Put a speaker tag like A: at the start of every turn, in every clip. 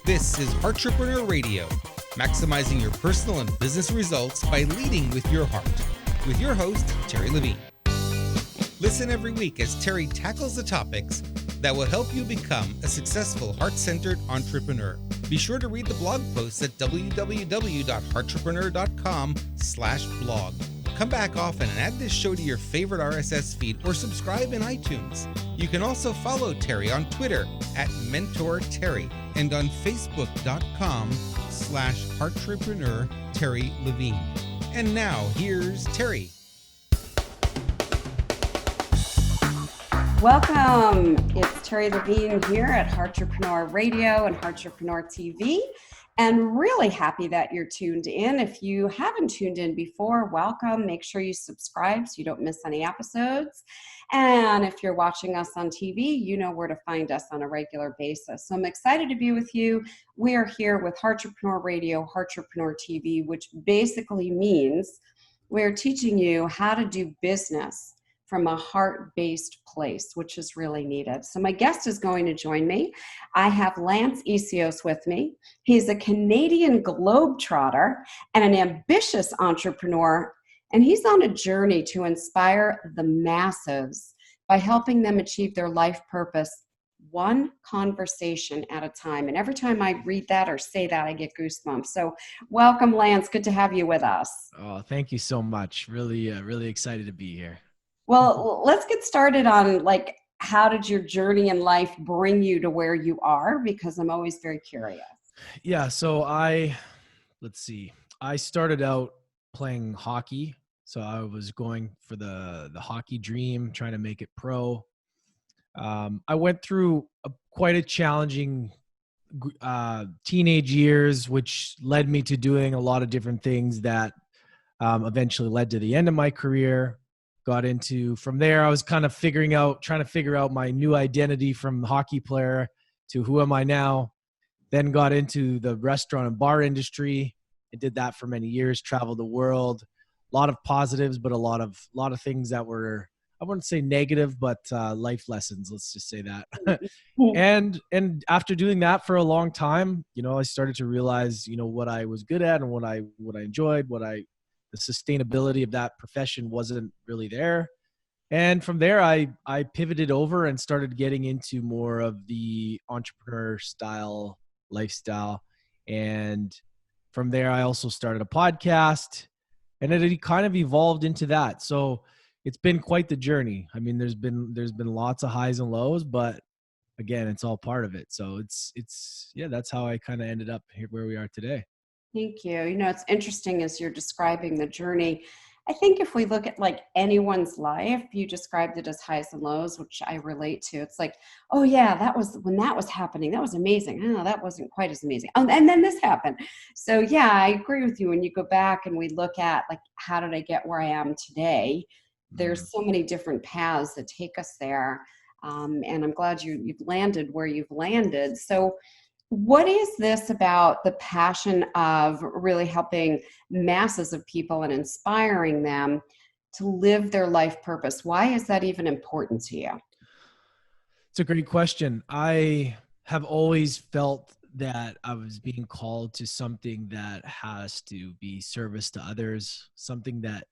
A: This is Heartrepreneur Radio, maximizing your personal and business results by leading with your heart. With your host, Terri Levine. Listen every week as Terri tackles the topics that will help you become a successful heart-centered entrepreneur. Be sure to read the blog posts at www.heartrepreneur.com/blog. Come back often and add this show to your favorite RSS feed or subscribe in iTunes. You can also follow Terri on Twitter at MentorTerri and on Facebook.com/Heartrepreneur Terri Levine. And now here's Terri.
B: Welcome. It's Terri Levine here at Heartrepreneur Radio and Heartrepreneur TV. And really happy that you're tuned in. If you haven't tuned in before, welcome. Make sure you subscribe so you don't miss any episodes. And if you're watching us on TV, you know where to find us on a regular basis. So I'm excited to be with you. We are here with Heartrepreneur Radio, Heartrepreneur TV, which basically means we're teaching you how to do business from a heart-based place, which is really needed. So my guest is going to join me. I have Lance Essihos with me. He's a Canadian globetrotter and an ambitious entrepreneur, and he's on a journey to inspire the masses by helping them achieve their life purpose one conversation at a time. And every time I read that or say that, I get goosebumps. So welcome, Lance. Good to have you with us.
C: Oh, thank you so much. Really excited to be here.
B: Well, let's get started on how did your journey in life bring you to where you are? Because I'm always very curious.
C: Yeah. So I started out playing hockey. So I was going for the hockey dream, trying to make it pro. I went through quite a challenging teenage years, which led me to doing a lot of different things that eventually led to the end of my career. From there, I was kind of trying to figure out my new identity from hockey player to who am I now. Then got into the restaurant and bar industry. I did that for many years, traveled the world, a lot of positives, but a lot of things that were, I wouldn't say negative, but life lessons, let's just say that. And after doing that for a long time, I started to realize, what I was good at and what I enjoyed, the sustainability of that profession wasn't really there. And from there, I pivoted over and started getting into more of the entrepreneur style lifestyle. And from there, I also started a podcast, and it kind of evolved into that. So it's been quite the journey. I mean, there's been lots of highs and lows, but again, it's all part of it. So that's how I kind of ended up here where we are today.
B: Thank you. It's interesting as you're describing the journey. I think if we look at anyone's life, you described it as highs and lows, which I relate to. It's oh yeah, that was when that was happening. That was amazing. Oh, that wasn't quite as amazing. Oh, and then this happened. So yeah, I agree with you. When you go back and we look at how did I get where I am today? There's so many different paths that take us there. And I'm glad you've landed where you've landed. So what is this about the passion of really helping masses of people and inspiring them to live their life purpose? Why is that even important to you?
C: It's a great question. I have always felt that I was being called to something that has to be service to others,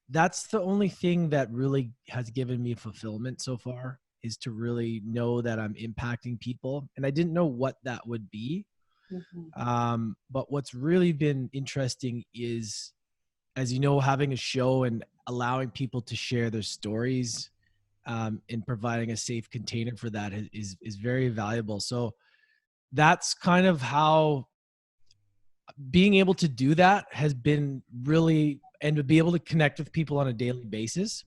C: that's the only thing that really has given me fulfillment so far, is to really know that I'm impacting people. And I didn't know what that would be. Mm-hmm. But what's really been interesting is, as you know, having a show and allowing people to share their stories, and providing a safe container for that is very valuable. So that's kind of how being able to do that has been really, and to be able to connect with people on a daily basis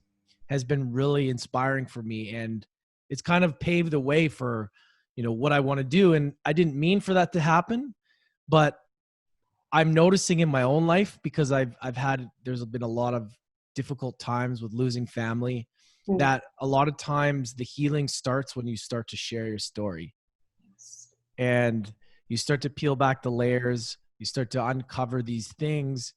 C: has been really inspiring for me. And it's kind of paved the way for, what I want to do. And I didn't mean for that to happen, but I'm noticing in my own life, because there's been a lot of difficult times with losing family, that a lot of times the healing starts when you start to share your story. And you start to peel back the layers, you start to uncover these things.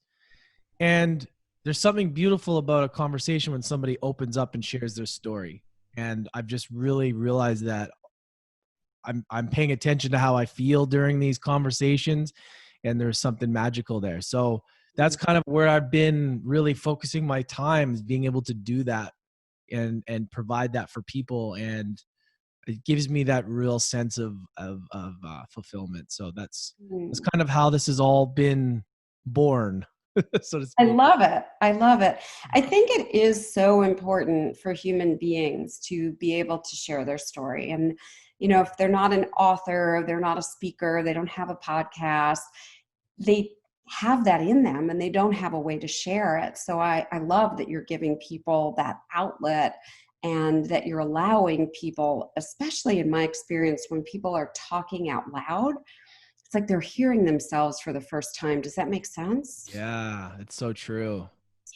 C: And there's something beautiful about a conversation when somebody opens up and shares their story. And I've just really realized that I'm paying attention to how I feel during these conversations, and there's something magical there. So that's kind of where I've been really focusing my time, is being able to do that and provide that for people. And it gives me that real sense of fulfillment. So that's
B: Mm.
C: kind of how this has all been born, so to
B: I
C: speak.
B: love it. I love it. I think it is so important for human beings to be able to share their story. And, if they're not an author, they're not a speaker, they don't have a podcast, they have that in them and they don't have a way to share it. So I love that you're giving people that outlet and that you're allowing people, especially in my experience, when people are talking out loud, it's like they're hearing themselves for the first time. Does that make sense?
C: Yeah, it's so true.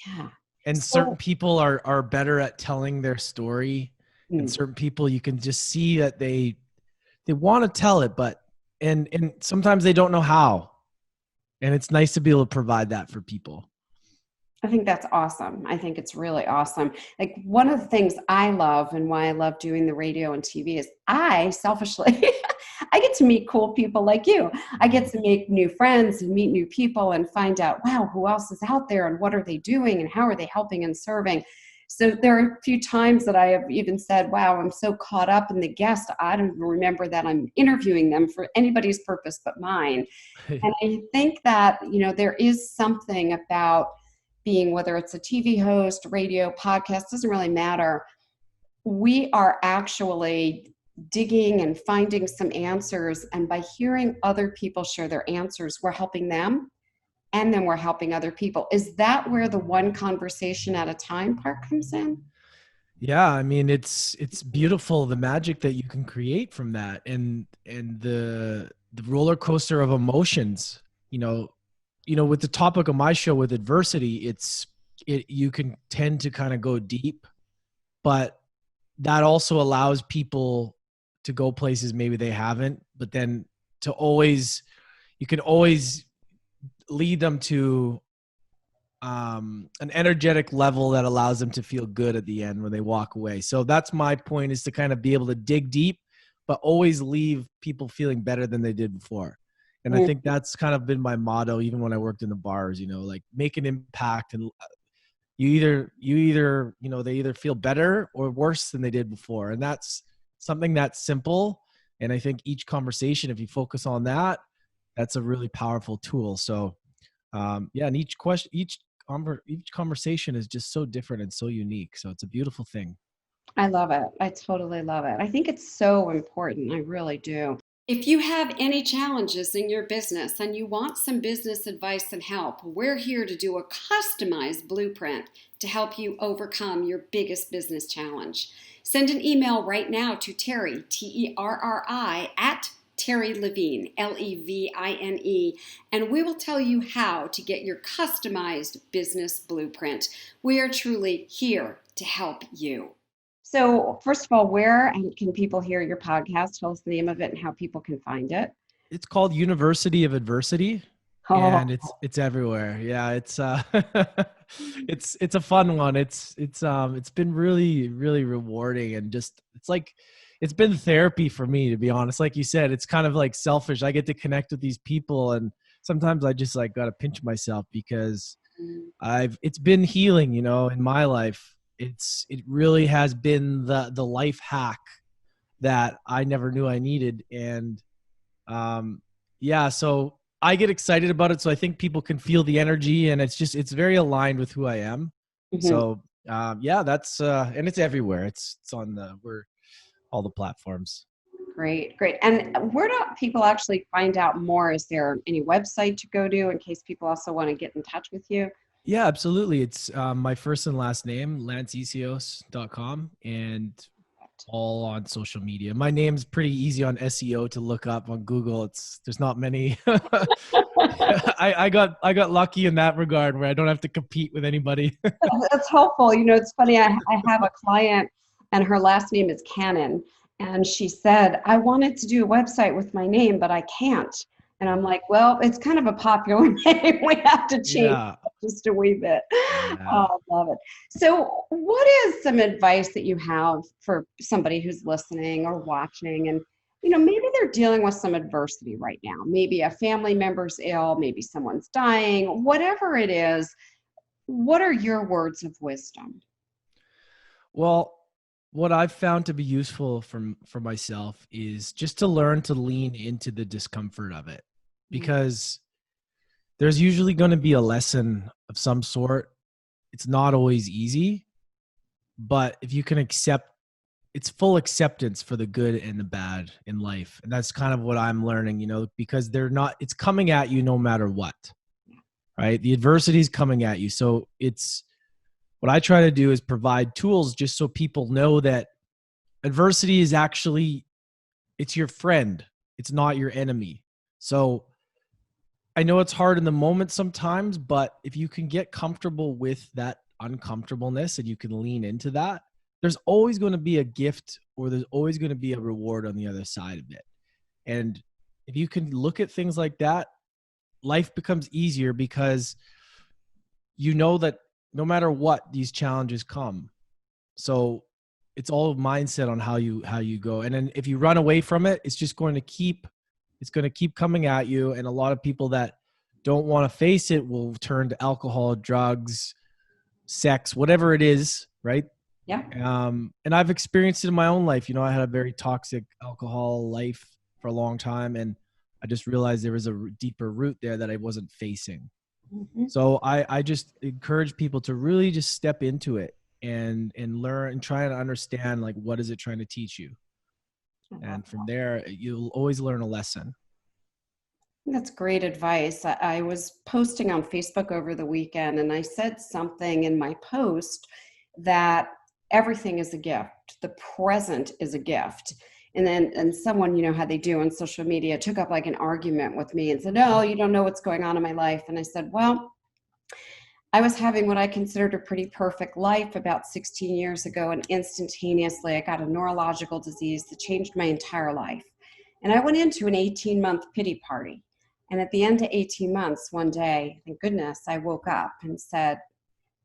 B: Yeah.
C: And certain
B: So,
C: people are better at telling their story, and
B: mm,
C: certain people you can just see that they want to tell it, but and sometimes they don't know how. And it's nice to be able to provide that for people.
B: I think that's awesome. I think it's really awesome. Like, one of the things I love and why I love doing the radio and TV is I selfishly, I get to meet cool people like you. I get to make new friends and meet new people and find out, wow, who else is out there and what are they doing and how are they helping and serving? So there are a few times that I have even said, wow, I'm so caught up in the guest, I don't even remember that I'm interviewing them for anybody's purpose but mine. And I think that, there is something about being, whether it's a TV host, radio, podcast, doesn't really matter. We are actually digging and finding some answers. And by hearing other people share their answers, we're helping them. And then we're helping other people. Is that where the one conversation at a time part comes in?
C: Yeah, I mean, it's beautiful, the magic that you can create from that, and the roller coaster of emotions. With the topic of my show, with adversity, you can tend to kind of go deep, but that also allows people to go places maybe they haven't, but then you can always lead them to an energetic level that allows them to feel good at the end when they walk away. So that's my point, is to kind of be able to dig deep, but always leave people feeling better than they did before. And I think that's kind of been my motto, even when I worked in the bars, like make an impact, and they either feel better or worse than they did before. And that's something that's simple. And I think each conversation, if you focus on that, that's a really powerful tool. So and each conversation is just so different and so unique. So it's a beautiful thing.
B: I love it. I totally love it. I think it's so important. I really do. If you have any challenges in your business and you want some business advice and help, we're here to do a customized blueprint to help you overcome your biggest business challenge. Send an email right now to Terri, Terri, at Terri Levine, Levine, and we will tell you how to get your customized business blueprint. We are truly here to help you. So, first of all, where can people hear your podcast? Tell us the name of it and how people can find it.
C: It's called University of Adversity, and it's everywhere. Yeah, it's it's a fun one. It's been really, really rewarding, and just it's been therapy for me, to be honest. Like you said, it's kind of like selfish. I get to connect with these people, and sometimes I just got to pinch myself, because it's been healing, in my life. It really has been the life hack that I never knew I needed. And so I get excited about it. So I think people can feel the energy, and it's very aligned with who I am.
B: Mm-hmm.
C: So that's and it's everywhere. It's on all the platforms.
B: Great. And where do people actually find out more? Is there any website to go to in case people also want to get in touch with you?
C: Yeah, absolutely. It's my first and last name, Essihos.com, and all on social media. My name's pretty easy on SEO to look up on Google. There's not many. I got lucky in that regard, where I don't have to compete with anybody.
B: That's helpful. It's funny. I have a client, and her last name is Cannon. And she said, I wanted to do a website with my name, but I can't. And I'm like, well, it's kind of a popular name. We have to change just a wee bit. Yeah. Oh, I love it. So what is some advice that you have for somebody who's listening or watching? And maybe they're dealing with some adversity right now. Maybe a family member's ill, maybe someone's dying, whatever it is. What are your words of wisdom?
C: Well, what I've found to be useful for myself is just to learn to lean into the discomfort of it, because there's usually going to be a lesson of some sort. It's not always easy, but if you can accept, it's full acceptance for the good and the bad in life. And that's kind of what I'm learning, because it's coming at you no matter what, right? The adversity is coming at you. So what I try to do is provide tools just so people know that adversity is actually, it's your friend. It's not your enemy. So I know it's hard in the moment sometimes, but if you can get comfortable with that uncomfortableness and you can lean into that, there's always going to be a gift, or there's always going to be a reward on the other side of it. And if you can look at things like that, life becomes easier, because you know that no matter what, these challenges come. So it's all mindset on how you go. And then if you run away from it, it's going to keep coming at you. And a lot of people that don't want to face it will turn to alcohol, drugs, sex, whatever it is, right?
B: Yeah.
C: And I've experienced it in my own life. I had a very toxic alcohol life for a long time, and I just realized there was a deeper root there that I wasn't facing. Mm-hmm. So I just encourage people to really just step into it and learn and try to understand, like, what is it trying to teach you? And from there, you'll always learn a lesson.
B: That's great advice. I was posting on Facebook over the weekend, and I said something in my post that everything is a gift. The present is a gift. And someone, how they do on social media, took up like an argument with me and said, "No, you don't know what's going on in my life." And I said, well, I was having what I considered a pretty perfect life about 16 years ago, and instantaneously I got a neurological disease that changed my entire life. And I went into an 18-month pity party. And at the end of 18 months, one day, thank goodness, I woke up and said,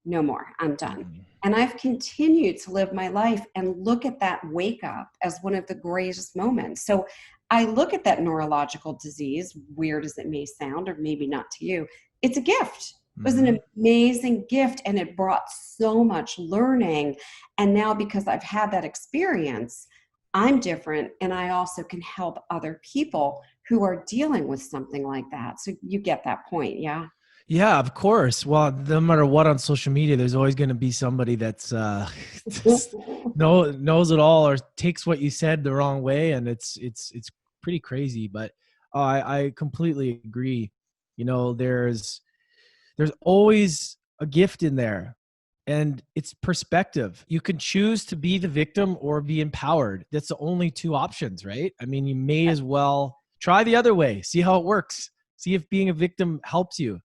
B: no more, I'm done. And I've continued to live my life and look at that wake up as one of the greatest moments. So I look at that neurological disease, weird as it may sound, or maybe not to you, it's a gift. It was an amazing gift, and it brought so much learning. And now, because I've had that experience, I'm different, and I also can help other people who are dealing with something like that. So you get that point, yeah?
C: Yeah, of course. Well, no matter what on social media, there's always going to be somebody that's knows it all or takes what you said the wrong way, and it's pretty crazy. But I completely agree. There's always a gift in there, and it's perspective. You can choose to be the victim or be empowered. That's the only two options, right? I mean, you may as well try the other way, see how it works, see if being a victim helps you,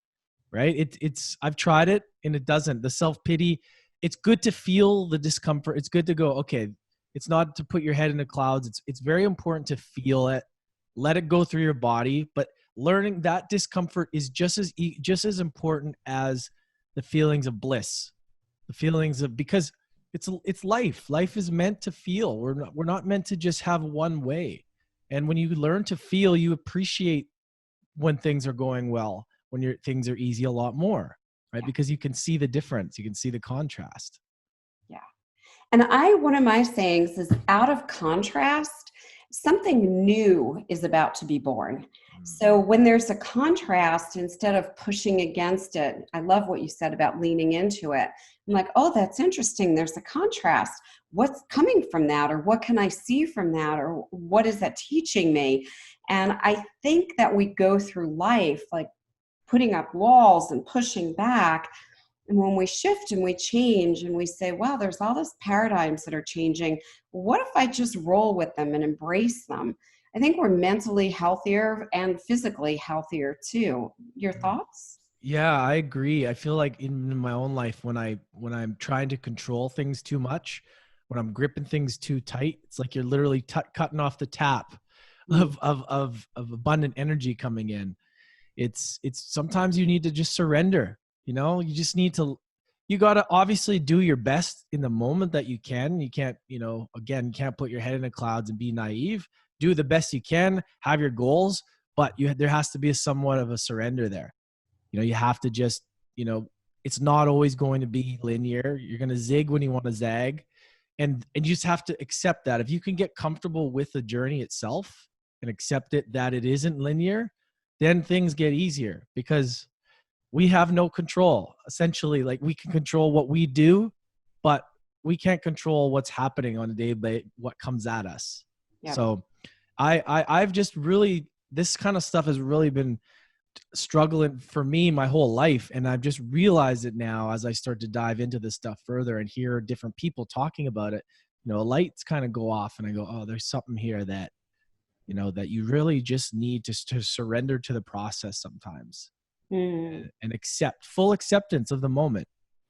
C: right? I've tried it and it doesn't. The self-pity, it's good to feel the discomfort. It's good to go, okay, it's not to put your head in the clouds. It's very important to feel it, let it go through your body, but learning that discomfort is just as important as the feelings of bliss, because it's life. Life is meant to feel. We're not meant to just have one way. And when you learn to feel, you appreciate when things are going well, when things are easy a lot more, right? Yeah. Because you can see the difference. You can see the contrast.
B: Yeah. And one of my sayings is, out of contrast, something new is about to be born. So when there's a contrast, instead of pushing against it, I love what you said about leaning into it. I'm like, oh, that's interesting. There's a contrast. What's coming from that? Or what can I see from that? Or what is that teaching me? And I think that we go through life like putting up walls and pushing back. And when we shift and we change and we say, wow, there's all these paradigms that are changing. What if I just roll with them and embrace them? I think we're mentally healthier and physically healthier too. Your thoughts?
C: Yeah, I agree. I feel like in my own life, when I'm trying to control things too much, when I'm gripping things too tight, it's like you're literally cutting off the tap of abundant energy coming in. It's sometimes you need to just surrender. You just need to, you got to obviously do your best in the moment that you can. You can't, again, you can't put your head in the clouds and be naive, do the best you can, have your goals, but there has to be somewhat of a surrender there. You have to just, it's not always going to be linear. You're going to zig when you want to zag. And you just have to accept that. If you can get comfortable with the journey itself and accept it, that it isn't linear, then things get easier, because we have no control. Essentially, like, we can control what we do, but we can't control what's happening on a day by what comes at us. Yep. So I've just really, this kind of stuff has really been struggling for me my whole life. And I've just realized it now as I start to dive into this stuff further and hear different people talking about it. Lights kind of go off and I go, oh, there's something here that, that you really just need to surrender to the process sometimes and accept full acceptance of the moment.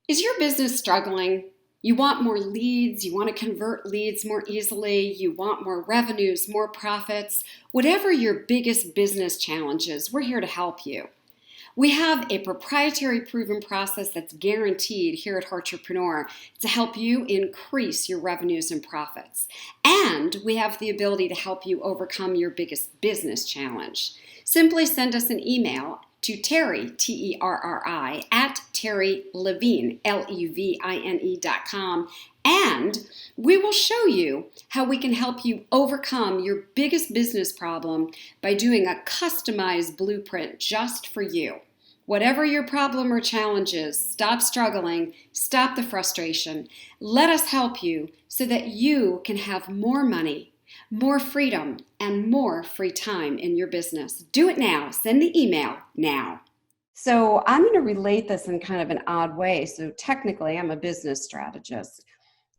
B: Is your business struggling? You want more leads, you want to convert leads more easily, you want more revenues, more profits. Whatever your biggest business challenge is, we're here to help you. We have a proprietary proven process that's guaranteed here at Heartrepreneur to help you increase your revenues and profits. And we have the ability to help you overcome your biggest business challenge. Simply send us an email to Terri, Terri, at Terri Levine, Levine.com, and we will show you how we can help you overcome your biggest business problem by doing a customized blueprint just for you. Whatever your problem or challenge is, stop struggling, stop the frustration. Let us help you so that you can have more money, more freedom, and more free time in your business. Do it now. Send the email now. So I'm going to relate this in kind of an odd way. So technically, I'm a business strategist.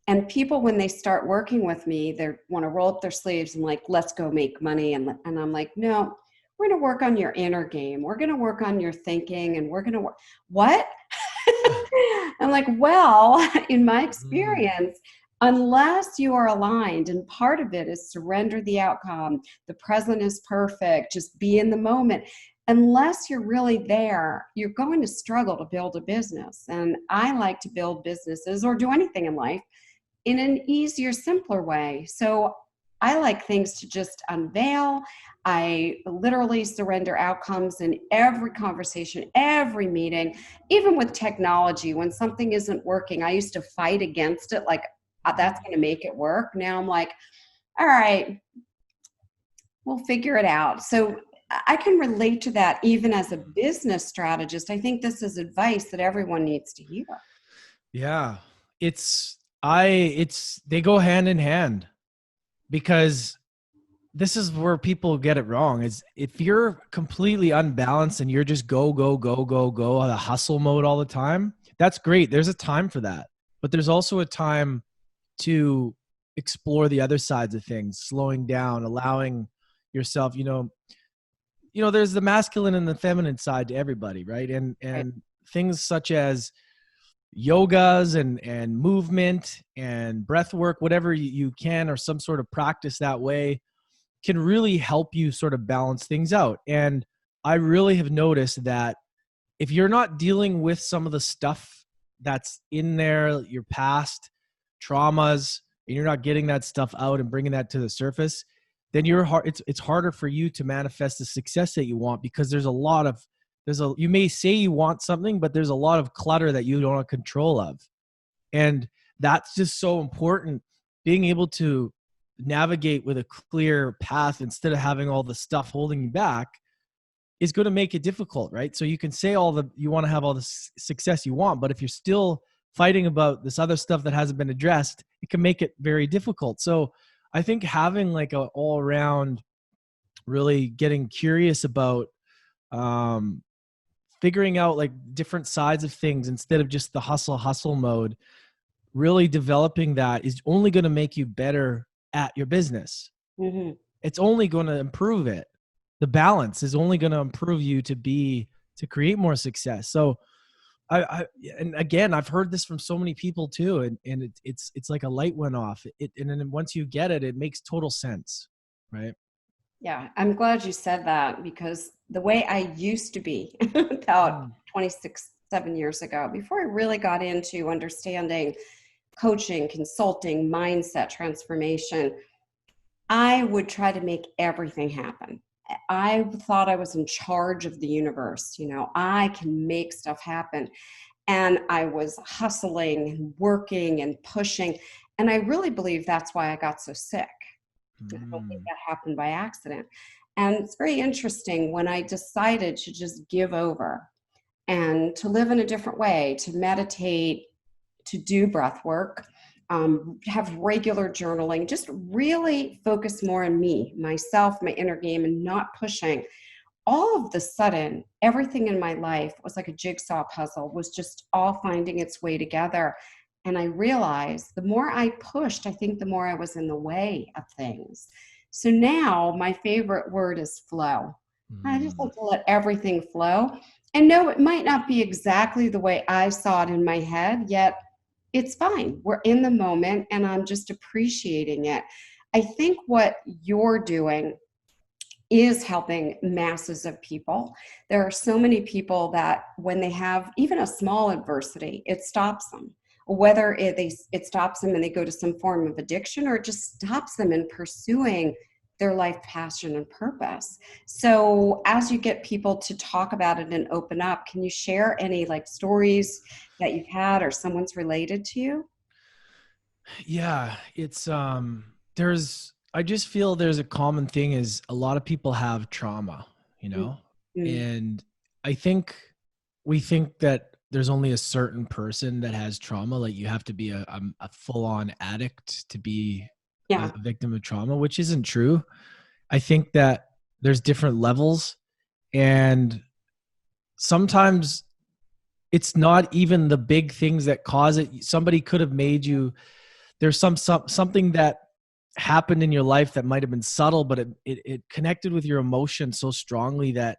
B: And people, when they start working with me, they want to roll up their sleeves and like, let's go make money. And I'm like, no, we're going to work on your inner game. We're going to work on your thinking, and we're going to work. What? I'm like, well, in my experience, unless you are aligned, and part of it is surrender the outcome, the present is perfect, just be in the moment. Unless you're really there, you're going to struggle to build a business. And I like to build businesses, or do anything in life, in an easier, simpler way. So I like things to just unveil. I literally surrender outcomes in every conversation, every meeting, even with technology. When something isn't working, I used to fight against it, like, that's going to make it work. Now I'm like, all right, we'll figure it out. So I can relate to that even as a business strategist. I think this is advice that everyone needs to hear.
C: Yeah, they go hand in hand, because this is where people get it wrong. Is if you're completely unbalanced and you're just go, the hustle mode all the time, that's great. There's a time for that, but there's also a time to explore the other sides of things, slowing down, allowing yourself, there's the masculine and the feminine side to everybody, right? And things such as yogas and movement and breath work, whatever you can, or some sort of practice that way, can really help you sort of balance things out. And I really have noticed that if you're not dealing with some of the stuff that's in there, your past traumas, and you're not getting that stuff out and bringing that to the surface, then it's harder for you to manifest the success that you want, because you may say you want something, but there's a lot of clutter that you don't have control of. And that's just so important. Being able to navigate with a clear path instead of having all the stuff holding you back is going to make it difficult, right? So you can say you want to have all the success you want, but if you're still fighting about this other stuff that hasn't been addressed, it can make it very difficult. So I think having like a all around, really getting curious about figuring out like different sides of things instead of just the hustle mode, really developing that is only going to make you better at your business. Mm-hmm. It's only going to improve it. The balance is only going to improve you to create more success. So and again, I've heard this from so many people too. And it's like a light went off. And then once you get it, it makes total sense. Right.
B: Yeah. I'm glad you said that, because the way I used to be about 7 years ago, before I really got into understanding coaching, consulting, mindset transformation, I would try to make everything happen. I thought I was in charge of the universe. I can make stuff happen. And I was hustling and working and pushing. And I really believe that's why I got so sick. I don't think
C: Mm.
B: that happened by accident. And it's very interesting when I decided to just give over and to live in a different way, to meditate, to do breath work, have regular journaling, just really focus more on me, myself, my inner game, and not pushing. All of the sudden, everything in my life was like a jigsaw puzzle, was just all finding its way together. And I realized the more I pushed, I think the more I was in the way of things. So now my favorite word is flow. I just
C: Mm.
B: like to let everything flow. And no, it might not be exactly the way I saw it in my head, yet it's fine. We're in the moment and I'm just appreciating it. I think what you're doing is helping masses of people. There are so many people that when they have even a small adversity, it stops them. Whether it stops them and they go to some form of addiction, or it just stops them in pursuing their life passion and purpose. So as you get people to talk about it and open up, can you share any like stories that you've had or someone's related to you?
C: Yeah, it's there's I just feel there's a common thing is a lot of people have trauma, you know?
B: Mm-hmm.
C: And I think we think that there's only a certain person that has trauma, like you have to be a full-on addict to be a
B: Yeah.
C: victim of trauma, which isn't true. I think that there's different levels, and sometimes it's not even the big things that cause it. Somebody could have made you, there's something that happened in your life that might have been subtle, but it connected with your emotion so strongly that,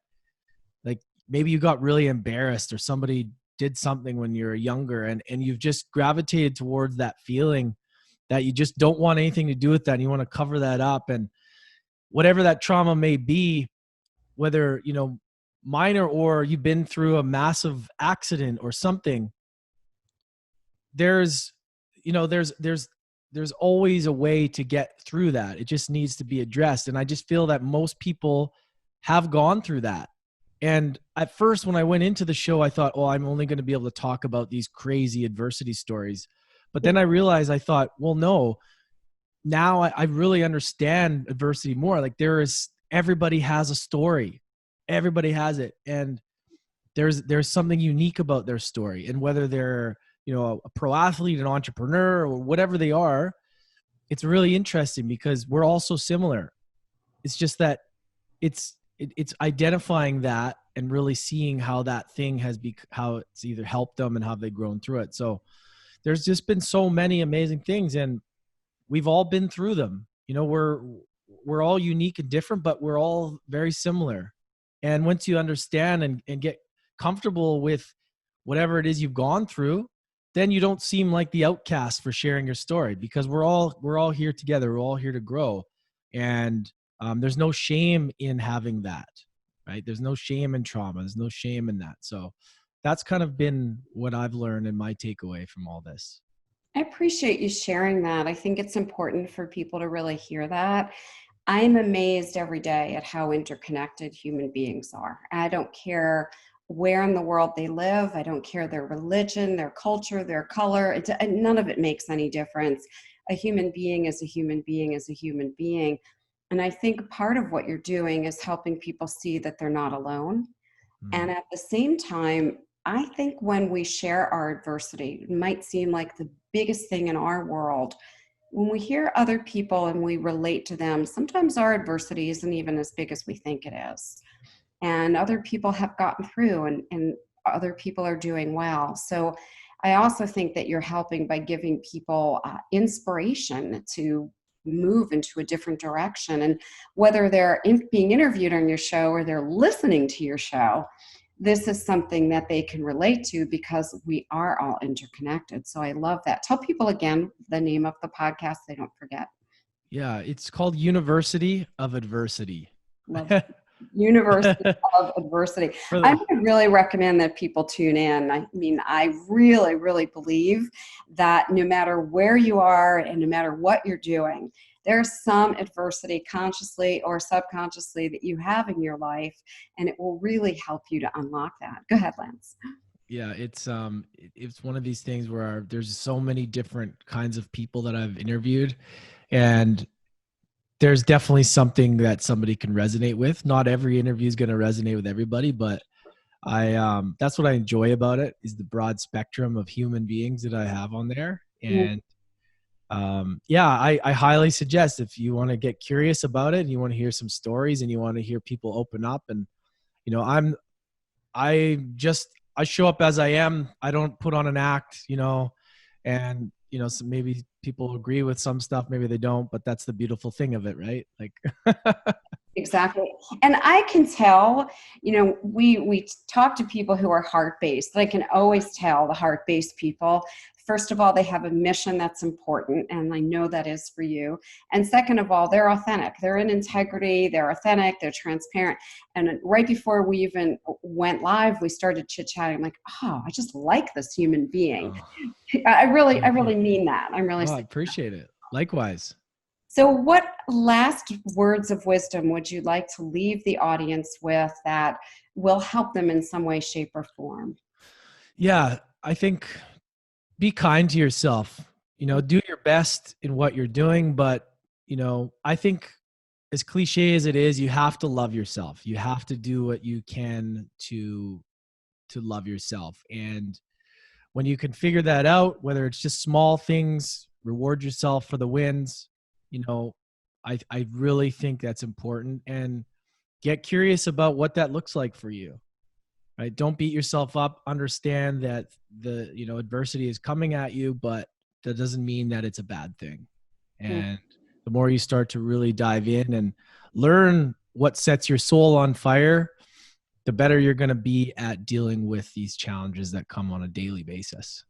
C: like, maybe you got really embarrassed or somebody did something when you were younger, and you've just gravitated towards that feeling that you just don't want anything to do with that, and you want to cover that up. And whatever that trauma may be, whether minor, or you've been through a massive accident or something, there's there's always a way to get through that. It just needs to be addressed, and I just feel that most people have gone through that. And at first, when I went into the show, I thought, oh, I'm only going to be able to talk about these crazy adversity stories. But then I realized, I thought, well, no, now I really understand adversity more. Like, everybody has a story, everybody has it, and there's something unique about their story. And whether they're a pro athlete, an entrepreneur, or whatever they are, it's really interesting because we're all so similar. It's just that it's identifying that and really seeing how that thing how it's either helped them and how they've grown through it. So there's just been so many amazing things, and we've all been through them. We're all unique and different, but we're all very similar. And once you understand and get comfortable with whatever it is you've gone through, then you don't seem like the outcast for sharing your story, because we're all here together. We're all here to grow. And there's no shame in having that, right? There's no shame in trauma. There's no shame in that. So that's kind of been what I've learned and my takeaway from all this.
B: I appreciate you sharing that. I think it's important for people to really hear that. I'm amazed every day at how interconnected human beings are. I don't care where in the world they live. I don't care their religion, their culture, their color. None of it makes any difference. A human being is a human being is a human being. And I think part of what you're doing is helping people see that they're not alone.
C: Mm.
B: And at the same time, I think when we share our adversity, it might seem like the biggest thing in our world. When we hear other people and we relate to them, sometimes our adversity isn't even as big as we think it is. And other people have gotten through, and other people are doing well. So I also think that you're helping by giving people inspiration to move into a different direction. And whether they're being interviewed on your show or they're listening to your show, this is something that they can relate to because we are all interconnected. So I love that. Tell people again the name of the podcast, they don't forget.
C: Yeah, it's called University of Adversity.
B: Love University of Adversity.
C: For
B: I
C: the,
B: would really recommend that people tune in. I mean, I really, really believe that no matter where you are and no matter what you're doing, there's some adversity consciously or subconsciously that you have in your life, and it will really help you to unlock that. Go ahead, Lance.
C: Yeah, it's one of these things where there's so many different kinds of people that I've interviewed, and there's definitely something that somebody can resonate with. Not every interview is going to resonate with everybody, but that's what I enjoy about it, is the broad spectrum of human beings that I have on there. And I highly suggest, if you want to get curious about it and you want to hear some stories and you want to hear people open up, and I show up as I am. I don't put on an act, and so maybe people agree with some stuff, maybe they don't, but that's the beautiful thing of it, right? Like
B: Exactly. And I can tell, we talk to people who are heart-based. I can always tell the heart-based people, first of all, they have a mission that's important, and I know that is for you. And second of all, they're authentic. They're in integrity. They're authentic. They're transparent. And right before we even went live, we started chit-chatting. I'm like, oh, I just like this human being. Oh. I really mean that.
C: I appreciate it. Likewise.
B: So what last words of wisdom would you like to leave the audience with that will help them in some way, shape, or form?
C: Yeah, I think be kind to yourself. Do your best in what you're doing, but I think, as cliche as it is, you have to love yourself. You have to do what you can to love yourself. And when you can figure that out, whether it's just small things, reward yourself for the wins, I really think that's important, and get curious about what that looks like for you, right? Don't beat yourself up. Understand that the adversity is coming at you, but that doesn't mean that it's a bad thing. And the more you start to really dive in and learn what sets your soul on fire, the better you're going to be at dealing with these challenges that come on a daily basis.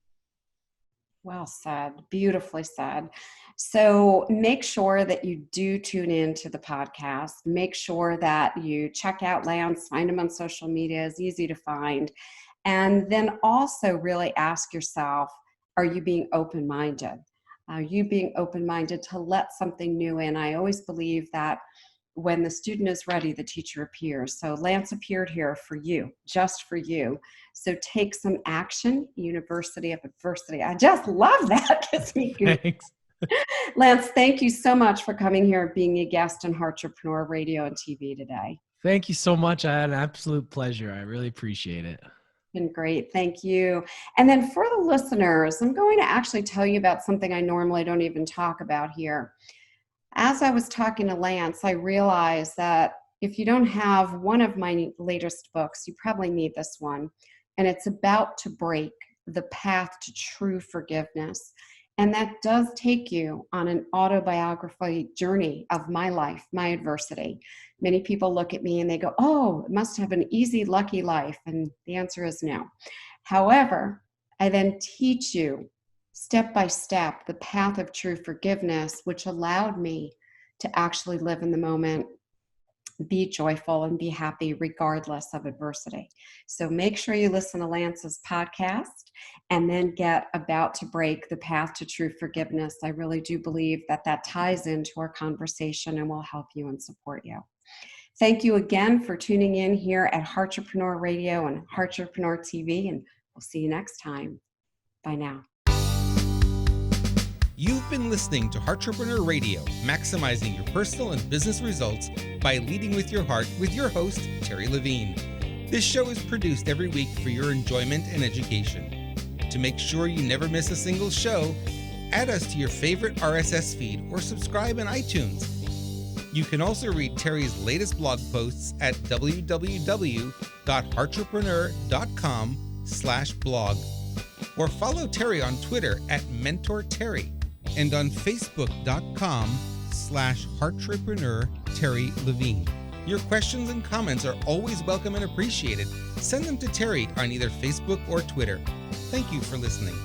B: Well said. Beautifully said. So make sure that you do tune in to the podcast. Make sure that you check out Lance, find him on social media, is easy to find. And then also really ask yourself, are you being open-minded? Are you being open-minded to let something new in? I always believe that when the student is ready, the teacher appears. So Lance appeared here for you, just for you. So take some action, University of Adversity. I just love that.
C: Thanks.
B: Lance, thank you so much for coming here and being a guest on Heartrepreneur Radio and TV today.
C: Thank you so much. I had an absolute pleasure. I really appreciate it.
B: Been great. Thank you. And then for the listeners, I'm going to actually tell you about something I normally don't even talk about here. As I was talking to Lance, I realized that if you don't have one of my latest books, you probably need this one. And it's About to Break: The Path to True Forgiveness. And that does take you on an autobiography journey of my life, my adversity. Many people look at me and they go, oh, it must have an easy, lucky life. And the answer is no. However, I then teach you step by step the path of true forgiveness, which allowed me to actually live in the moment, be joyful, and be happy regardless of adversity. So make sure you listen to Lance's podcast and then get About to Break: The Path to True Forgiveness. I really do believe that that ties into our conversation and will help you and support you. Thank you again for tuning in here at Heartrepreneur Radio and Heartrepreneur TV, and we'll see you next time. Bye now.
A: You've been listening to Heartrepreneur Radio, maximizing your personal and business results by leading with your heart, with your host, Terri Levine. This show is produced every week for your enjoyment and education. To make sure you never miss a single show, add us to your favorite RSS feed or subscribe in iTunes. You can also read Terri's latest blog posts at www.heartrepreneur.com/blog, or follow Terri on Twitter at MentorTerri, and on Facebook.com/Heartrepreneur Terri Levine. Your questions and comments are always welcome and appreciated. Send them to Terri on either Facebook or Twitter. Thank you for listening.